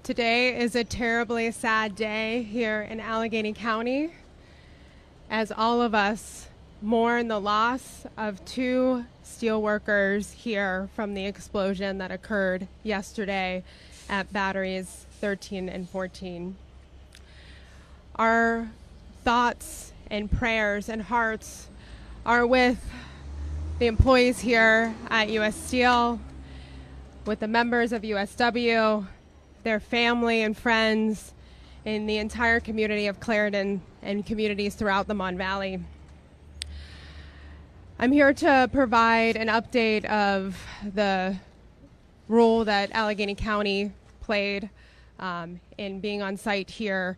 Today is a terribly sad day here in Allegheny County as all of us mourn the loss of two steelworkers here from the explosion that occurred yesterday at batteries 13 and 14. Our thoughts and prayers and hearts are with the employees here at U.S. Steel, with the members of USW, their family and friends, in the entire community of Clairton and communities throughout the Mon Valley. I'm here to provide an update of the role that Allegheny County played in being on site here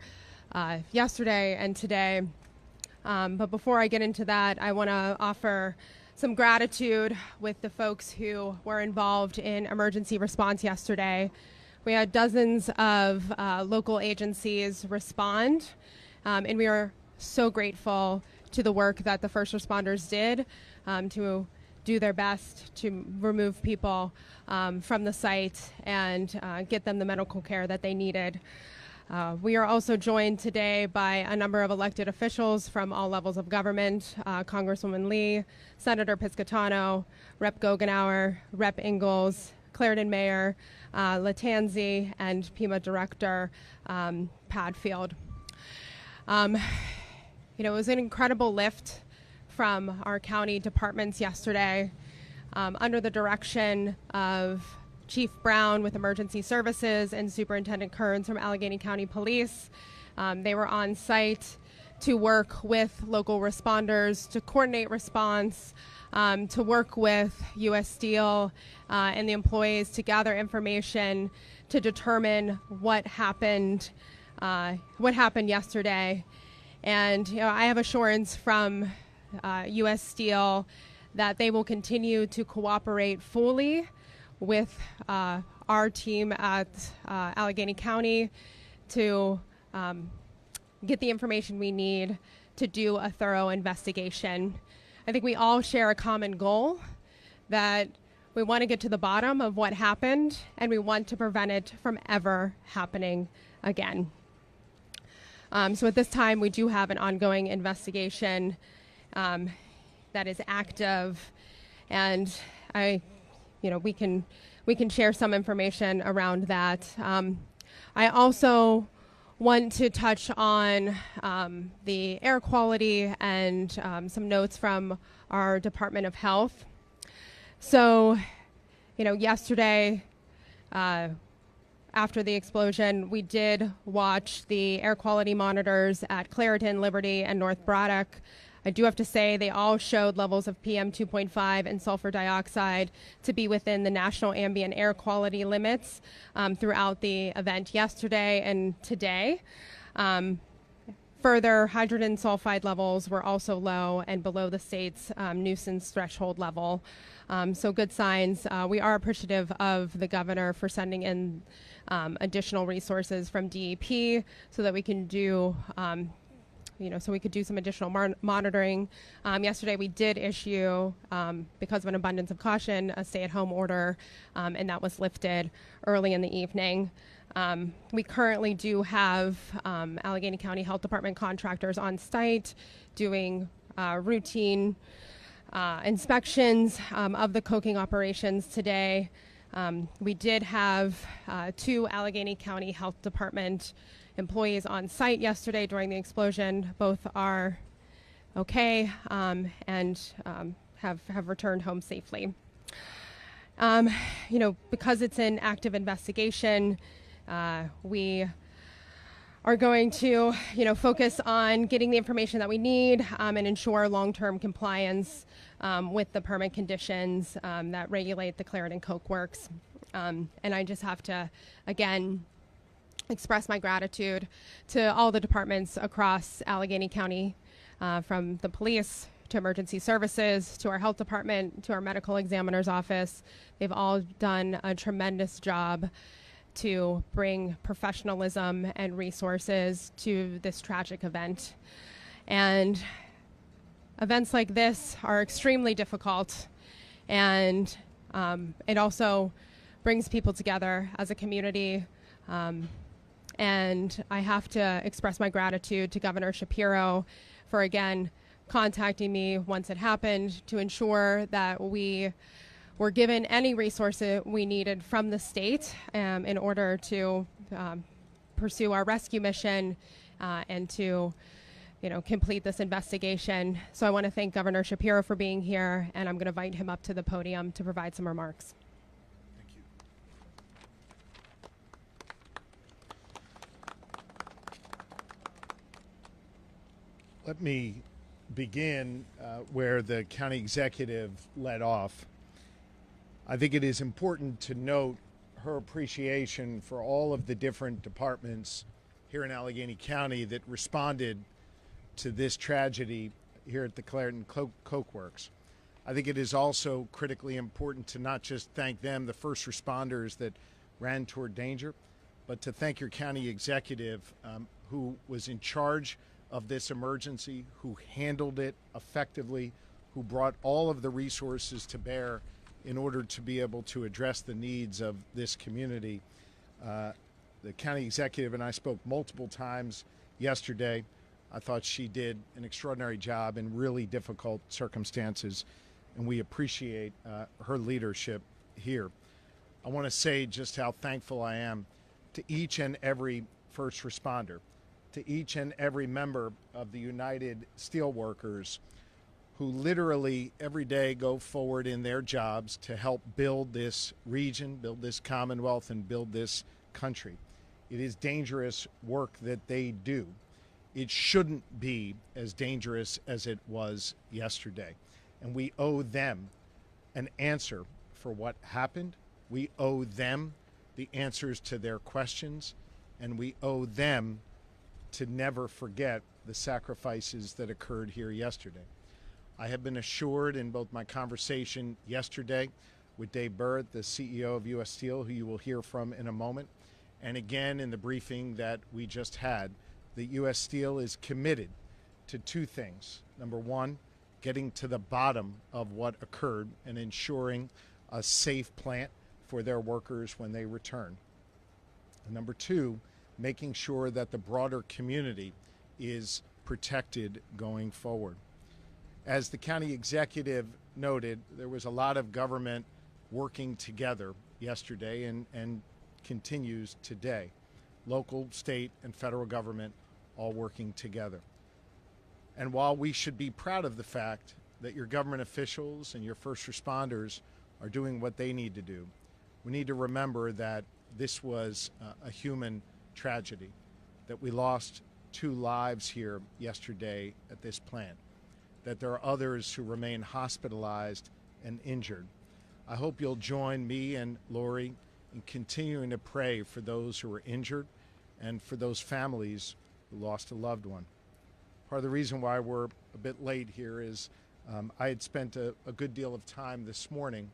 yesterday and today. But before I get into that, I want to offer some gratitude with the folks who were involved in emergency response yesterday. We had dozens of local agencies respond, and we are so grateful to the work that the first responders did to do their best to remove people from the site and get them the medical care that they needed. We are also joined today by a number of elected officials from all levels of government, Congresswoman Lee, Senator Piscatano, Rep. Gogenauer, Rep. Ingalls, Clairton Mayor Latanzi, and Pima Director Padfield. It was an incredible lift from our county departments yesterday under the direction of Chief Brown with Emergency Services and Superintendent Kearns from Allegheny County Police. They were on site to work with local responders, to coordinate response, to work with U.S. Steel and the employees to gather information to determine what happened yesterday. And I have assurance from U.S. Steel that they will continue to cooperate fully with our team at Allegheny County to get the information we need to do a thorough investigation. I think we all share a common goal that we want to get to the bottom of what happened, and we want to prevent it from ever happening again. So at this time, we do have an ongoing investigation that is active, and we can share some information around that. I also want to touch on the air quality and some notes from our Department of Health. So, yesterday, after the explosion, we did watch the air quality monitors at Clairton, Liberty, and North Braddock. I do have to say they all showed levels of PM 2.5 and sulfur dioxide to be within the national ambient air quality limits throughout the event yesterday and today. Further, hydrogen sulfide levels were also low and below the state's nuisance threshold level. So good signs. We are appreciative of the governor for sending in additional resources from DEP so that we can do so we could do some additional monitoring. Yesterday we did issue, because of an abundance of caution, a stay-at-home order, and that was lifted early in the evening. We currently do have Allegheny County Health Department contractors on site doing routine inspections of the coking operations today. We did have two Allegheny County Health Department employees on site yesterday during the explosion. Both are okay and have returned home safely. Because it's an active investigation, we are going to focus on getting the information that we need and ensure long-term compliance with the permit conditions that regulate the Clairton Coke Works. And I just have to, again, express my gratitude to all the departments across Allegheny County, from the police to emergency services, to our health department, to our medical examiner's office. They've all done a tremendous job to bring professionalism and resources to this tragic event. And events like this are extremely difficult, and it also brings people together as a community And I have to express my gratitude to Governor Shapiro for, again, contacting me once it happened to ensure that we were given any resources we needed from the state in order to pursue our rescue mission and to complete this investigation. So I want to thank Governor Shapiro for being here, and I'm going to invite him up to the podium to provide some remarks. Thank you. Let me begin where the county executive led off. I think it is important to note her appreciation for all of the different departments here in Allegheny County that responded to this tragedy here at the Clairton Coke Works. I think it is also critically important to not just thank them, the first responders that ran toward danger, but to thank your county executive who was in charge of this emergency, who handled it effectively, who brought all of the resources to bear in order to be able to address the needs of this community. The county executive and I spoke multiple times yesterday. I thought she did an extraordinary job in really difficult circumstances, and we appreciate her leadership here. I want to say just how thankful I am to each and every first responder, to each and every member of the United Steelworkers who literally every day go forward in their jobs to help build this region, build this Commonwealth, and build this country. It is dangerous work that they do. It shouldn't be as dangerous as it was yesterday. And we owe them an answer for what happened. We owe them the answers to their questions. And we owe them to never forget the sacrifices that occurred here yesterday. I have been assured in both my conversation yesterday with Dave Burritt, the CEO of U.S. Steel, who you will hear from in a moment, and again in the briefing that we just had, that U.S. Steel is committed to two things. Number one, getting to the bottom of what occurred and ensuring a safe plant for their workers when they return. And number two, making sure that the broader community is protected going forward. As the county executive noted, there was a lot of government working together yesterday and continues today. Local, state, and federal government all working together. And while we should be proud of the fact that your government officials and your first responders are doing what they need to do, we need to remember that this was a human tragedy, that we lost 2 lives here yesterday at this plant, that there are others who remain hospitalized and injured. I hope you'll join me and Lori in continuing to pray for those who are injured and for those families who lost a loved one. Part of the reason why we're a bit late here is I had spent a good deal of time this morning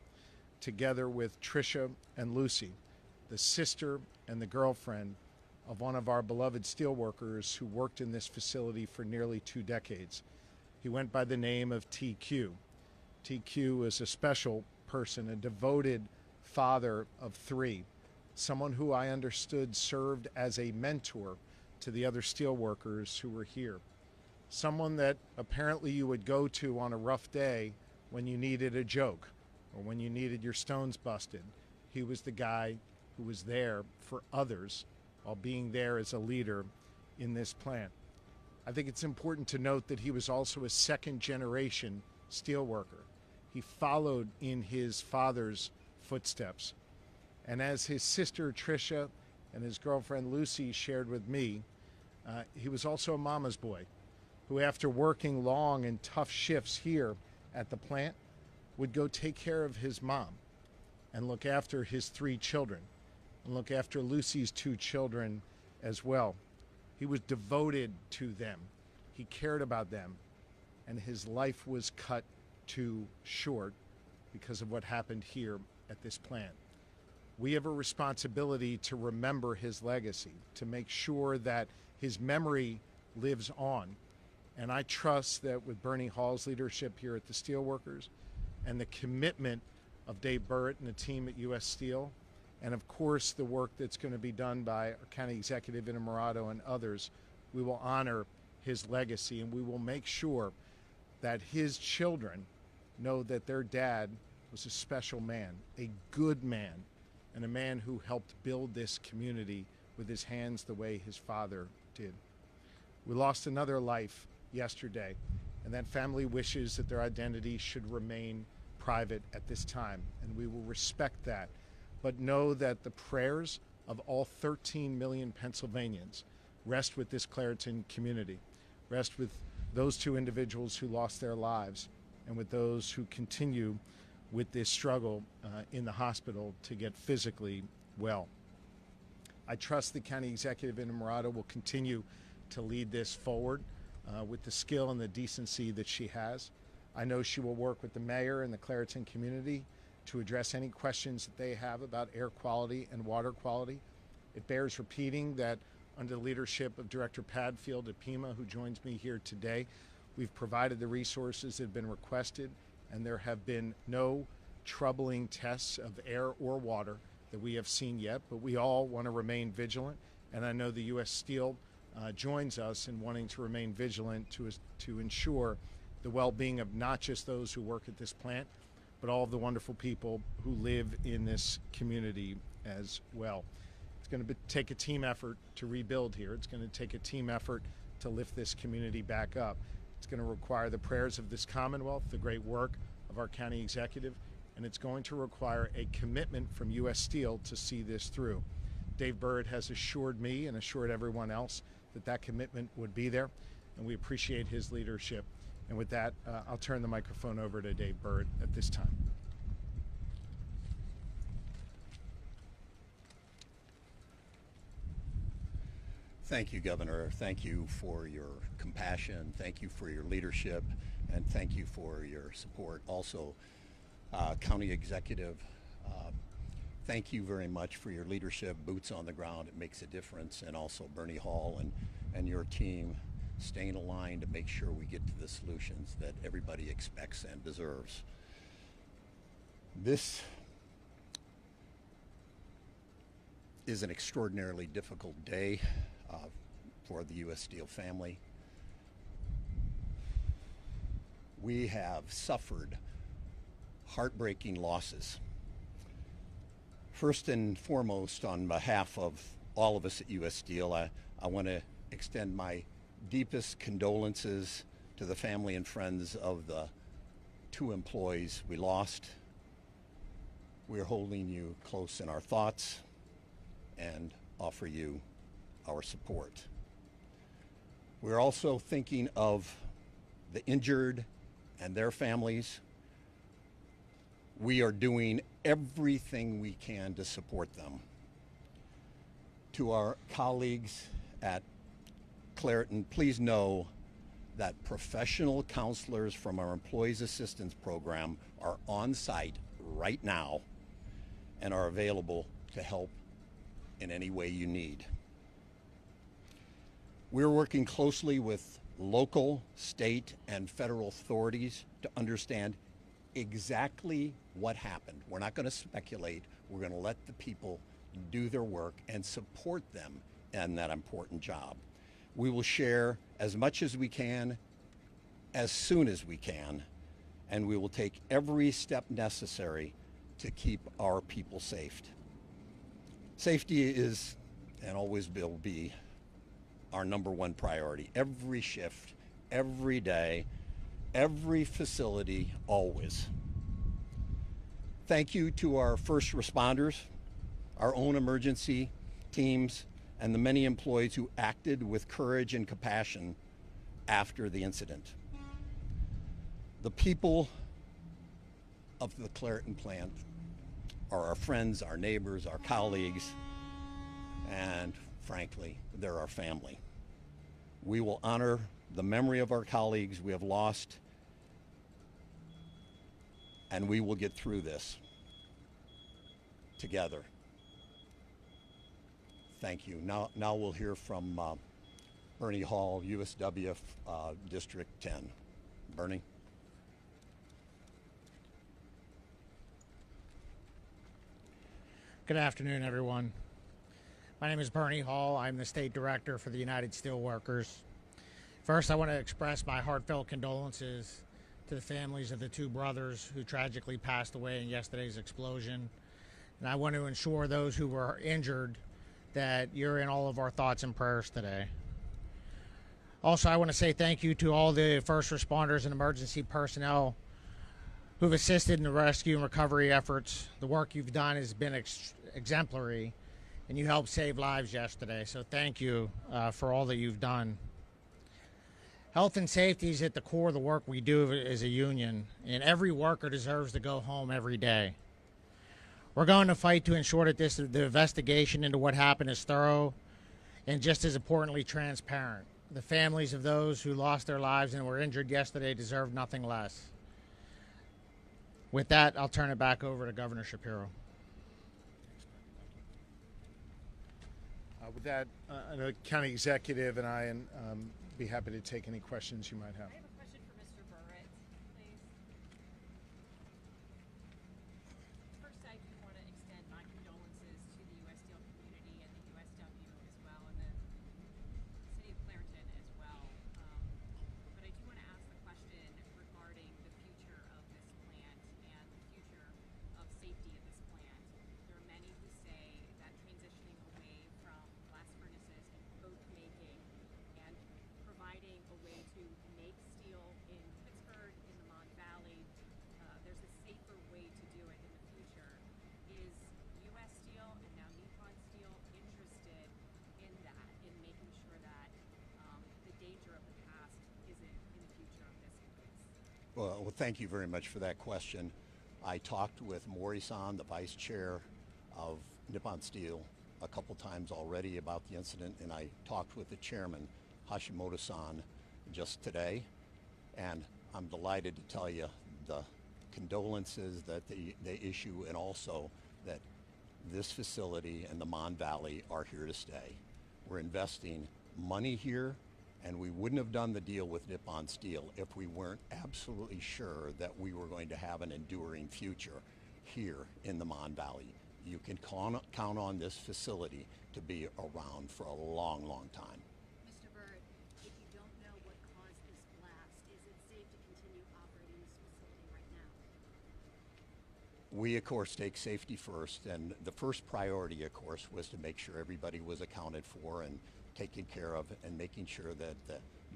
together with Tricia and Lucy, the sister and the girlfriend of one of our beloved steelworkers who worked in this facility for nearly 2 decades. He went by the name of TQ. TQ is a special person, a devoted father of 3, someone who I understood served as a mentor to the other steelworkers who were here, someone that apparently you would go to on a rough day when you needed a joke or when you needed your stones busted. He was the guy who was there for others while being there as a leader in this plant. I think it's important to note that he was also a second-generation steelworker. He followed in his father's footsteps. And as his sister Tricia and his girlfriend Lucy shared with me, he was also a mama's boy who, after working long and tough shifts here at the plant, would go take care of his mom and look after his 3 children and look after Lucy's 2 children as well. He was devoted to them. He cared about them, and his life was cut too short because of what happened here at this plant. We have a responsibility to remember his legacy, to make sure that his memory lives on. And I trust that with Bernie Hall's leadership here at the Steelworkers and the commitment of Dave Burritt and the team at U.S. Steel and of course the work that's going to be done by our county executive Innamorato and others. We will honor his legacy, and we will make sure that his children know that their dad was a special man, a good man, and a man who helped build this community with his hands the way his father did. We lost another life yesterday, and that family wishes that their identity should remain private at this time, and we will respect that. But know that the prayers of all 13 million Pennsylvanians rest with this Clairton community, rest with those two individuals who lost their lives, and with those who continue with this struggle in the hospital to get physically well. I trust the county executive Innamorato will continue to lead this forward with the skill and the decency that she has. I know she will work with the mayor and the Clairton community to address any questions that they have about air quality and water quality. It bears repeating that under the leadership of Director Padfield at Pima, who joins me here today, we've provided the resources that have been requested, and there have been no troubling tests of air or water that we have seen yet, but we all want to remain vigilant, and I know the U.S. Steel joins us in wanting to remain vigilant to ensure the well-being of not just those who work at this plant, but all of the wonderful people who live in this community as well. It's going to take a team effort to rebuild here. It's going to take a team effort to lift this community back up. It's going to require the prayers of this Commonwealth, the great work of our county executive, and it's going to require a commitment from U.S. Steel to see this through. Dave Byrd has assured me and assured everyone else that that commitment would be there, and we appreciate his leadership. And with that, I'll turn the microphone over to Dave Byrd at this time. Thank you, Governor. Thank you for your compassion. Thank you for your leadership, and thank you for your support. Also, County Executive, thank you very much for your leadership. Boots on the ground, it makes a difference. And also Bernie Hall and your team staying aligned to make sure we get to the solutions that everybody expects and deserves. This is an extraordinarily difficult day for the U.S. Steel family. We have suffered heartbreaking losses. First and foremost, on behalf of all of us at U.S. Steel, I want to extend my deepest condolences to the family and friends of the two employees we lost. We're holding you close in our thoughts and offer you our support. We're also thinking of the injured and their families. We are doing everything we can to support them. To our colleagues at Clairton, please know that professional counselors from our Employees Assistance Program are on site right now and are available to help in any way you need. We're working closely with local, state, and federal authorities to understand exactly what happened. We're not going to speculate. We're going to let the people do their work and support them in that important job. We will share as much as we can, as soon as we can, and we will take every step necessary to keep our people safe. Safety is, and always will be, our number one priority. Every shift, every day, every facility, always. Thank you to our first responders, our own emergency teams, and the many employees who acted with courage and compassion after the incident. The people of the Clairton plant are our friends, our neighbors, our colleagues, and frankly, they're our family. We will honor the memory of our colleagues we have lost, and we will get through this together. Thank you. Now we'll hear from Bernie Hall, USW District 10. Bernie. Good Good afternoon, everyone. My name is Bernie Hall. I'm the State Director for the United Steelworkers. First, I want to express my heartfelt condolences to the families of the two brothers who tragically passed away in yesterday's explosion. And I want to ensure those who were injured that you're in all of our thoughts and prayers today. Also, I want to say thank you to all the first responders and emergency personnel who've assisted in the rescue and recovery efforts. The work you've done has been exemplary, and you helped save lives yesterday. So thank you for all that you've done. Health and safety is at the core of the work we do as a union, and every worker deserves to go home every day. We're going to fight to ensure that the investigation into what happened is thorough and, just as importantly, transparent. The families of those who lost their lives and were injured yesterday deserve nothing less. With that, I'll turn it back over to Governor Shapiro. With that, the county executive and I be happy to take any questions you might have. I have a question for Mr. Burritt, please. First, I do want to extend my condolences to the U.S. Steel community and the USW as well, and the city of Clairton as well. But I do want to ask the question regarding the future of this plant and the future of safety of this plant. There are many who say that transitioning away from blast furnaces and coke making and providing a way to make steel in Pittsburgh, in the Mon Valley, there's a safer way to do it in the future. Is U.S. Steel and now Nippon Steel interested in that, in making sure that the danger of the past isn't in the future of this place? Well, thank you very much for that question. I talked with Mori-san, the vice chair of Nippon Steel, a couple times already about the incident, and I talked with the chairman, Hashimoto-san, just today, and I'm delighted to tell you the condolences that they issue, and also that this facility and the Mon Valley are here to stay. We're investing money here, and we wouldn't have done the deal with Nippon Steel if we weren't absolutely sure that we were going to have an enduring future here in the Mon Valley. You can count on this facility to be around for a long, long time. Mr. Bird, if you don't know what caused this blast, is it safe to continue operating this facility right now? We, of course, take safety first, and the first priority, of course, was to make sure everybody was accounted for and taken care of, and making sure that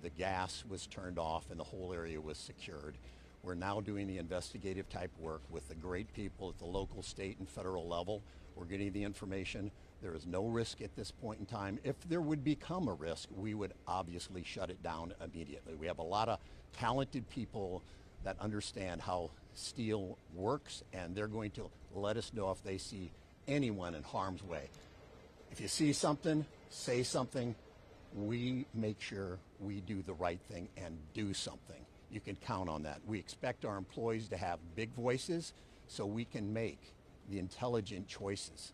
the gas was turned off and the whole area was secured. We're now doing the investigative type work with the great people at the local, state, and federal level. We're getting the information. There is no risk at this point in time. If there would become a risk, we would obviously shut it down immediately. We have a lot of talented people that understand how steel works, and they're going to let us know if they see anyone in harm's way. If you see something, say something. We make sure we do the right thing and do something. You can count on that. We expect our employees to have big voices so we can make the intelligent choices.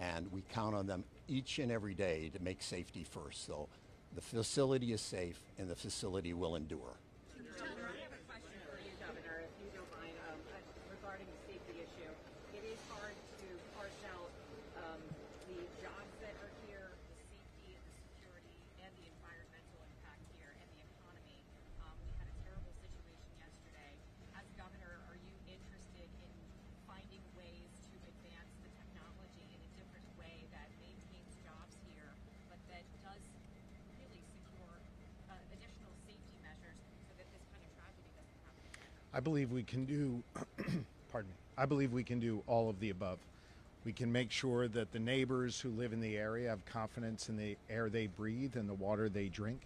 And we count on them each and every day to make safety first. So the facility is safe and the facility will endure. I have a question for you, Governor, if you don't mind, regarding the safety issue. It is hard to parse out the jobs that are here, the safety, the security, and the environmental impact here, and the economy. We had a terrible situation yesterday. As governor, are you interested in finding ways to advance the technology in a different way that maintains jobs here, but that does really secure additional safety measures so that this kind of tragedy doesn't happen again? I believe we can do, pardon me, I believe we can do all of the above. We can make sure that the neighbors who live in the area have confidence in the air they breathe and the water they drink,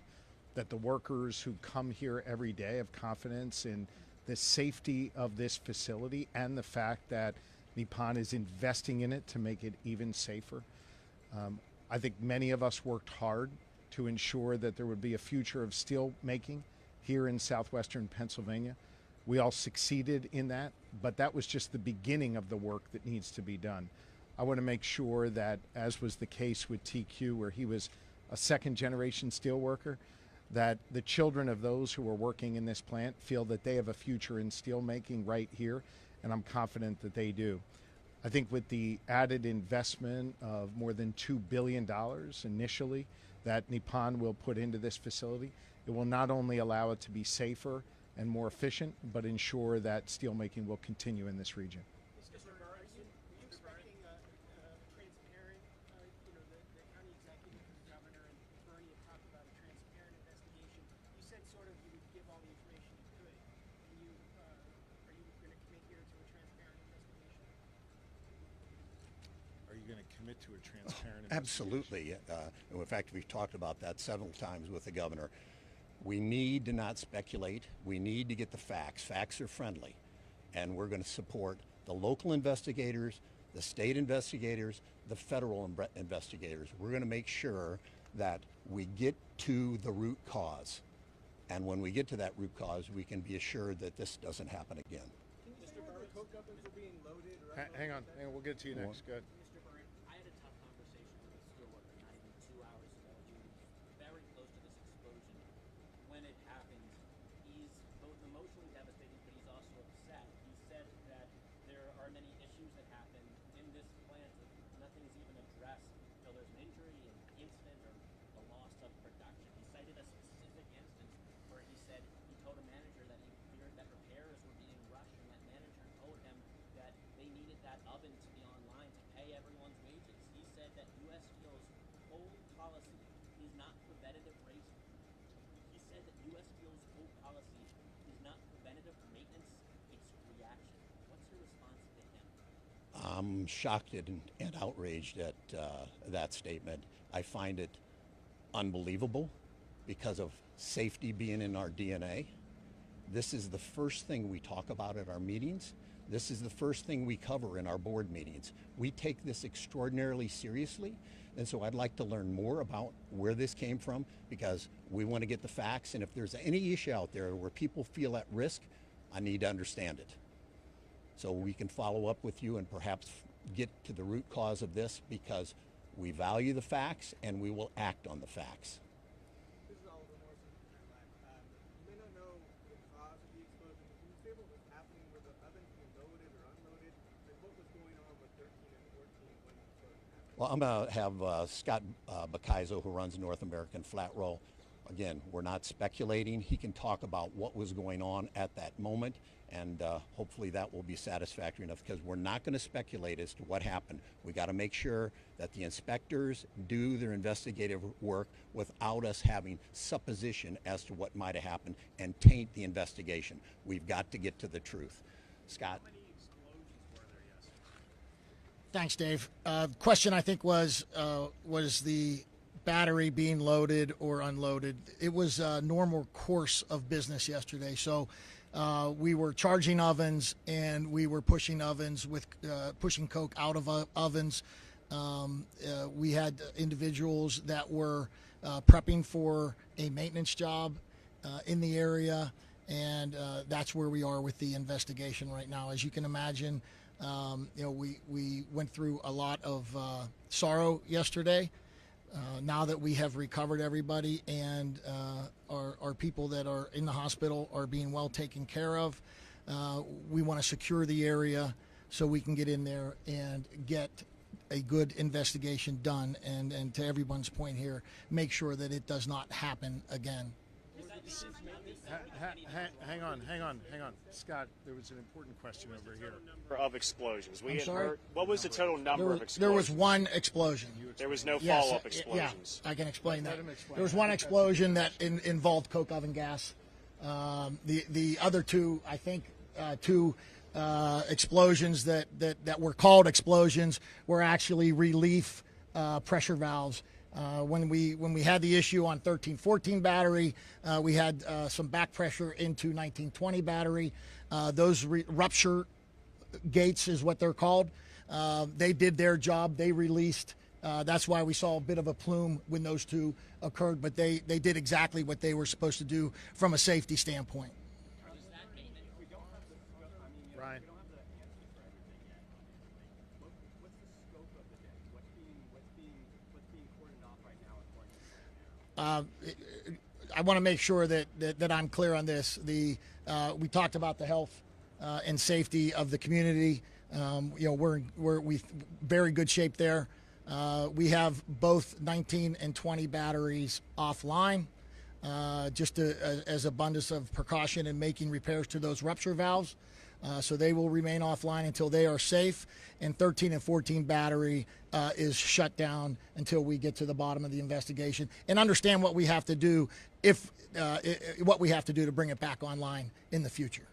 that the workers who come here every day have confidence in the safety of this facility and the fact that Nippon is investing in it to make it even safer. I think many of us worked hard to ensure that there would be a future of steel making here in southwestern Pennsylvania. We all succeeded in that, but that was just the beginning of the work that needs to be done. I want to make sure that, as was the case with TQ, where he was a second-generation steel worker, that the children of those who are working in this plant feel that they have a future in steel making right here, and I'm confident that they do. I think with the added investment of more than $2 billion initially that Nippon will put into this facility, it will not only allow it to be safer and more efficient, but ensure that steelmaking will continue in this region. Mr. Burr, are you expecting a transparent, the county executive and the governor and Bernie have talked about a transparent investigation. You said sort of you would give all the information you could. Are you going to commit here to a transparent investigation? Are you going to commit to a transparent investigation? Absolutely. In fact, we've talked about that several times with the governor. We need to not speculate. We need to get the facts. Facts are friendly. And we're going to support the local investigators, the state investigators, the federal investigators. We're going to make sure that we get to the root cause. And when we get to that root cause, we can be assured that this doesn't happen again. Mr. Burr, the coke ovens were being loaded or Hang on, we'll get to you next. Go ahead. Mr. Burr, I had a tough conversation with a steelworker not even 2 hours ago. He was very close to this explosion. When it happened, he's both emotionally devastated, but he's also upset. He said that there are many issues that happen in this plant that nothing is even addressed until there's an injury, an incident, or the loss of production. He cited a specific instance where he said he told a manager that he feared that repairs were being rushed, and that manager told him that they needed that oven to be online to pay everyone's wages. He said that U.S. Steel's whole policy is not preventative race. He said that U.S. Steel's whole policy is not preventative maintenance, it's reaction. What's your response to him? I'm shocked and outraged at that statement. I find it unbelievable because of safety being in our DNA. This is the first thing we talk about at our meetings. This is the first thing we cover in our board meetings. We take this extraordinarily seriously, and so I'd like to learn more about where this came from because we want to get the facts, and if there's any issue out there where people feel at risk, I need to understand it. So we can follow up with you and perhaps get to the root cause of this because we value the facts and we will act on the facts. This is Oliver Morrison from Paramount. You may not know the cause of the explosion. Can you say what was happening? Were the ovens being loaded or unloaded? And what was going on with 13 and 14 when the explosion happened? Well, I'm going to have Scott Bacaizo, who runs North American Flat Roll. Again, we're not speculating. He can talk about what was going on at that moment, and hopefully that will be satisfactory enough because we're not going to speculate as to what happened. We got to make sure that the inspectors do their investigative work without us having supposition as to what might have happened and taint the investigation. We've got to get to the truth. Scott? How many explosions were there yesterday? Thanks, Dave. Question I think was the battery being loaded or unloaded. It was a normal course of business yesterday. So we were charging ovens and we were pushing ovens with pushing coke out of ovens. We had individuals that were prepping for a maintenance job in the area, and that's where we are with the investigation right now. As you can imagine, we went through a lot of sorrow yesterday. Now that we have recovered everybody and our people that are in the hospital are being well taken care of, we want to secure the area so we can get in there and get a good investigation done and to everyone's point here, make sure that it does not happen again. Hang on. Scott, there was an important question over here. Number of explosions. I'm sorry? What was the total number of explosions? There was one explosion. There was no Yes, follow-up explosions. Yeah, I can explain that. Let him explain. There was one explosion that involved coke oven gas. The other two, I think, explosions that were called explosions were actually relief pressure valves. When we had the issue on 1314 battery, we had some back pressure into 1920 battery. Those rupture gates is what they're called. They did their job. They released. That's why we saw a bit of a plume when those two occurred, but they did exactly what they were supposed to do from a safety standpoint. Ryan. I want to make sure that I'm clear on this. We talked about the health and safety of the community. We're very good shape there. We have both 19 and 20 batteries offline, just as abundance of precaution in making repairs to those rupture valves. So they will remain offline until they are safe. And 13 and 14 battery is shut down until we get to the bottom of the investigation and understand what we have to do what we have to do to bring it back online in the future.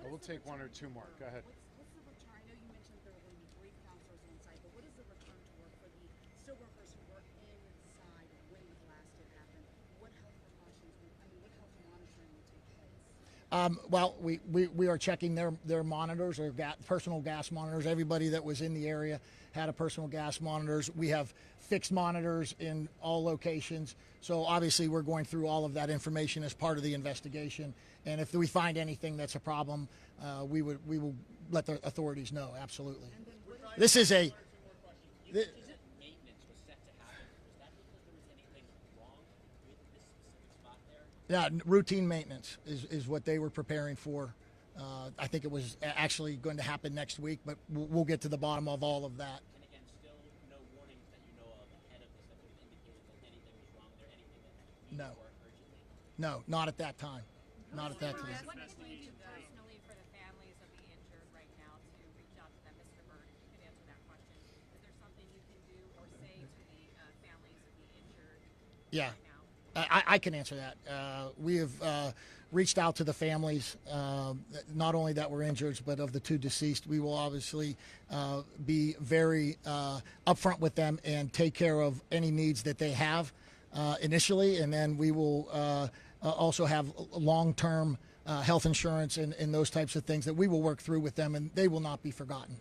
We'll take one or two more. Go ahead. What's the return? I know you mentioned there were going to be 3 counselors on site, but what is the return to work for the still workers who were inside when the blast did happen? What health precautions, what health monitoring will take place? Well, we are checking their monitors, or personal gas monitors. Everybody that was in the area had a personal gas monitors. We have fixed monitors in all locations. So obviously we're going through all of that information as part of the investigation. And if we find anything that's a problem, we will let the authorities know. Absolutely. This is a. Maintenance was set to happen. Was that because there was anything wrong with this specific spot there? Yeah, routine maintenance is what they were preparing for. I think it was actually going to happen next week, but we'll get to the bottom of all of that. And again, still no warnings that you know of ahead of this that would have indicated that anything was wrong there, anything that needed No. work urgently? No, not at that time. Not at that time. What can we do personally for the families of the injured right now to reach out to them, Mr. Bird? If you could answer that question. Is there something you can do or say to the families of the injured Yeah. right now? I can answer that. We have reached out to the families, not only that were injured, but of the 2 deceased. We will obviously be very upfront with them and take care of any needs that they have initially, and then we will also have long-term health insurance and those types of things that we will work through with them, and they will not be forgotten.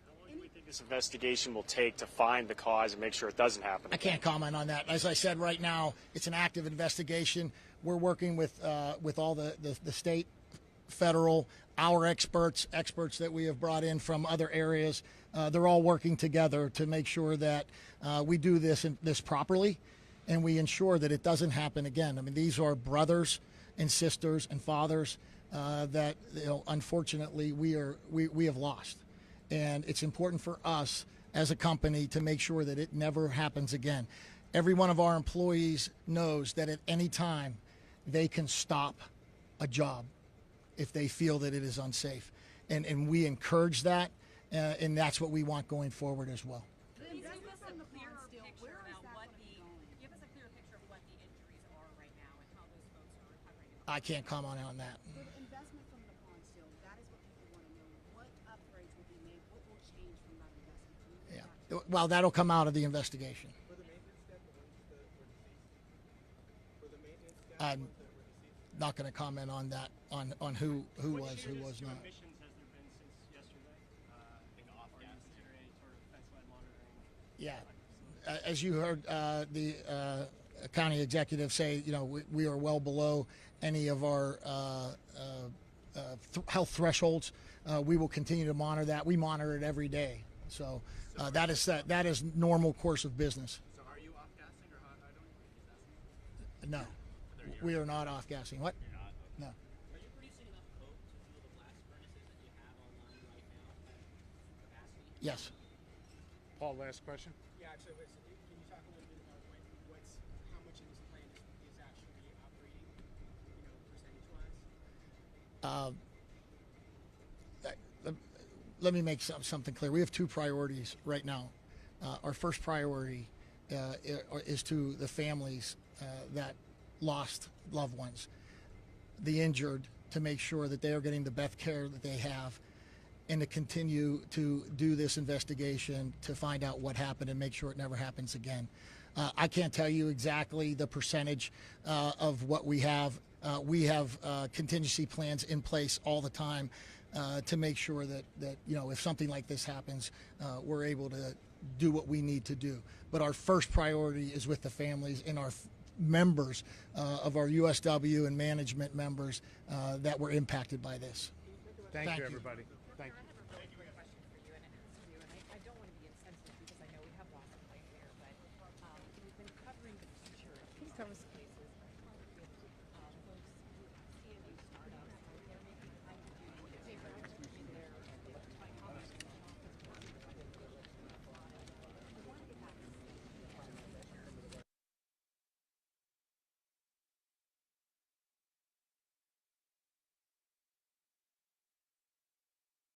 How long do we think this investigation will take to find the cause and make sure it doesn't happen? I can't comment on that. As I said, right now it's an active investigation. We're working with all the state, federal, our experts that we have brought in from other areas. They're all working together to make sure that we do this properly, and we ensure that it doesn't happen again. I mean, these are brothers and sisters and fathers that unfortunately we have lost, and it's important for us as a company to make sure that it never happens again. Every one of our employees knows that at any time they can stop a job if they feel that it is unsafe, and we encourage that, and that's what we want going forward as well. Give us a clearer picture of what the injuries are right now and how those folks are recovering. I can't comment on that. For the investment from the pond still, that is what people want to know. What upgrades will be made? What will change from that investment? Yeah. Well, that'll come out of the investigation. For the maintenance debt, the ones that were deceased. For the maintenance debt, I'm the ones that were deceased. not going to comment on that, on who was, who was not. Missions has there been since yesterday? Are you considering any sort of fence line monitoring? Yeah. As you heard the county executive say, we are well below any of our health thresholds. We will continue to monitor that. We monitor it every day. So that is normal course of business. So are you off gassing, or how don't you No, we are not off gassing. What? No. Are you producing enough coke to fuel the blast furnaces that you have online right now at capacity? Yes. Paul, last question. Yeah, so can you talk a little bit about how much of this plant is actually operating, percentage-wise? Let me make something clear. We have 2 priorities right now. Our first priority is to the families that lost loved ones, the injured, to make sure that they are getting the best care that they have, and to continue to do this investigation to find out what happened and make sure it never happens again. I can't tell you exactly the percentage of what we have. We have contingency plans in place all the time to make sure that if something like this happens, we're able to do what we need to do. But our first priority is with the families and our members of our USW and management members that were impacted by this. Thank you, everybody. Thank you. I have a really quick question for you, and it has to do, and I don't want to be insensitive because I know we have lost a fight here, but we've been covering the security.